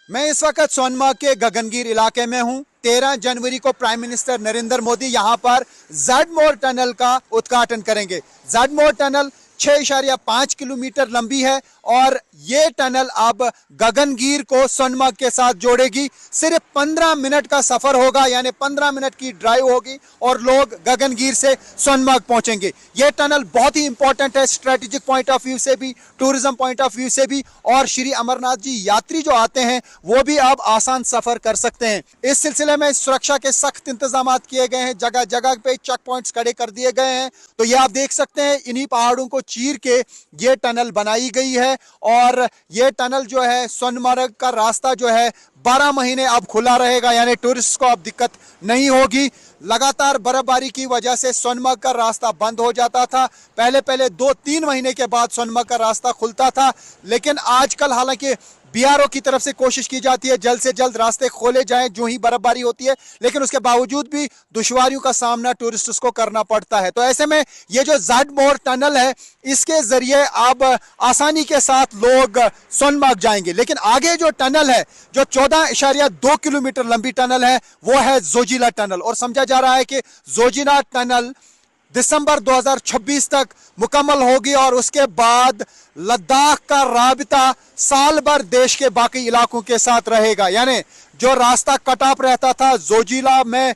मैं इस वक्त सोनमार्ग के गगनगीर इलाके में हूं। 13 जनवरी को प्राइम मिनिस्टर नरेंद्र मोदी यहां पर ज़ेडमोर टनल का उद्घाटन करेंगे। ज़ेडमोर टनल 6.5 किलोमीटर लंबी है और ये टनल अब गगनगीर को सोनमार्ग के साथ जोड़ेगी। सिर्फ 15 मिनट का सफर होगा, यानी 15 मिनट की ड्राइव होगी और लोग गगनगीर से सोनमार्ग पहुंचेंगे। ये टनल बहुत ही इंपॉर्टेंट है, स्ट्रेटेजिक पॉइंट ऑफ व्यू से भी, टूरिज्म पॉइंट ऑफ व्यू से भी, और श्री अमरनाथ जी यात्री जो आते हैं वो भी अब आसान सफर कर सकते हैं। इस सिलसिले में सुरक्षा के सख्त इंतजाम किए गए हैं, जगह जगह पे चेक पॉइंट्स खड़े कर दिए गए हैं। तो ये आप देख सकते हैं, इन्हीं पहाड़ों को चीर के ये टनल बनाई गई है और ये टनल जो है सोनमार्ग का रास्ता जो है 12 महीने अब खुला रहेगा, यानी टूरिस्ट को अब दिक्कत नहीं होगी। लगातार बर्फबारी की वजह से सोनमार्ग का रास्ता बंद हो जाता था। पहले 2-3 महीने के बाद सोनमार्ग का रास्ता खुलता था, लेकिन आजकल हालांकि बीआरओ की तरफ से कोशिश की जाती है जल्द से जल्द रास्ते खोले जाएं जो ही बर्फबारी होती है, लेकिन उसके बावजूद भी दुश्वारियों का सामना टूरिस्ट्स को करना पड़ता है। तो ऐसे में ये जो ज़ेडमोर टनल है, इसके जरिए अब आसानी के साथ लोग सोनमार्ग जाएंगे। लेकिन आगे जो टनल है, जो 14.2 किलोमीटर लंबी टनल है, वो है जोजिला टनल, और समझा जा रहा है कि जोजिला टनल दिसंबर 2026 तक मुकम्मल होगी और उसके बाद लद्दाख का राबिता साल भर देश के बाकी इलाकों के साथ रहेगा। यानी जो रास्ता कट ऑफ रहता था, जोजिला में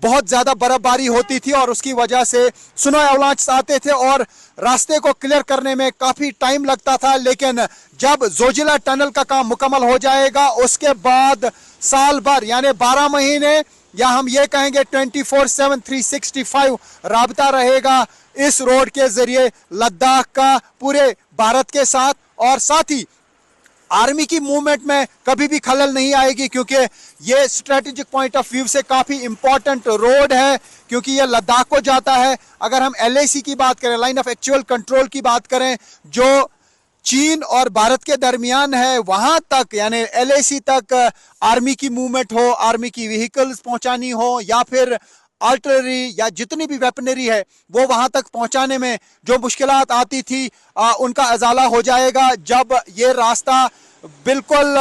बहुत ज्यादा बर्फबारी होती थी और उसकी वजह से स्नो एवलांच आते थे और रास्ते को क्लियर करने में काफी टाइम लगता था। लेकिन जब जोजिला टनल का काम मुकम्मल हो जाएगा, उसके बाद साल भर यानी 12 महीने, या हम ये कहेंगे 24/7 365 राबता रहेगा इस रोड के जरिए लद्दाख का पूरे भारत के साथ। और साथ ही आर्मी की मूवमेंट में कभी भी खलल नहीं आएगी, क्योंकि ये स्ट्रेटेजिक पॉइंट ऑफ व्यू से काफी इंपॉर्टेंट रोड है, क्योंकि ये लद्दाख को जाता है। अगर हम LAC की बात करें, लाइन ऑफ एक्चुअल कंट्रोल की बात करें, जो चीन और भारत के दरमियान है, वहां तक यानी LAC तक आर्मी की मूवमेंट हो, आर्मी की व्हीकल्स पहुंचानी हो, या फिर आर्टिलरी या जितनी भी वेपनरी है वो वहां तक पहुंचाने में जो मुश्किलात आती थी, उनका अजाला हो जाएगा जब ये रास्ता बिल्कुल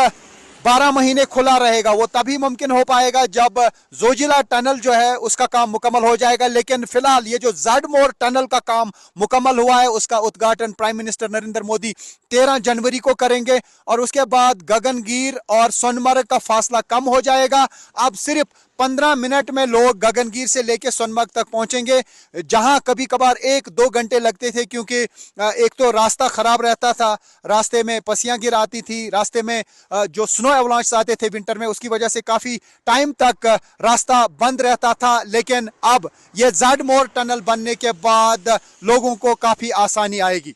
12 महीने खुला रहेगा। वो तभी मुमकिन हो पाएगा जब जोजिला टनल जो है उसका काम मुकम्मल हो जाएगा। लेकिन फिलहाल ये जो ज़ेडमोर टनल का काम मुकम्मल हुआ है, उसका उद्घाटन प्राइम मिनिस्टर नरेंद्र मोदी 13 जनवरी को करेंगे और उसके बाद गगनगीर और सोनमार्ग का फासला कम हो जाएगा। अब सिर्फ 15 मिनट में लोग गगनगीर से लेकर सोनमार्ग तक पहुंचेंगे, जहां कभी कभार 1-2 घंटे लगते थे, क्योंकि एक तो रास्ता खराब रहता था, रास्ते में पसियां गिर आती थी, रास्ते में जो स्नो एवलांच आते थे विंटर में, उसकी वजह से काफी टाइम तक रास्ता बंद रहता था। लेकिन अब ये ज़ेडमोर टनल बनने के बाद लोगों को काफी आसानी आएगी।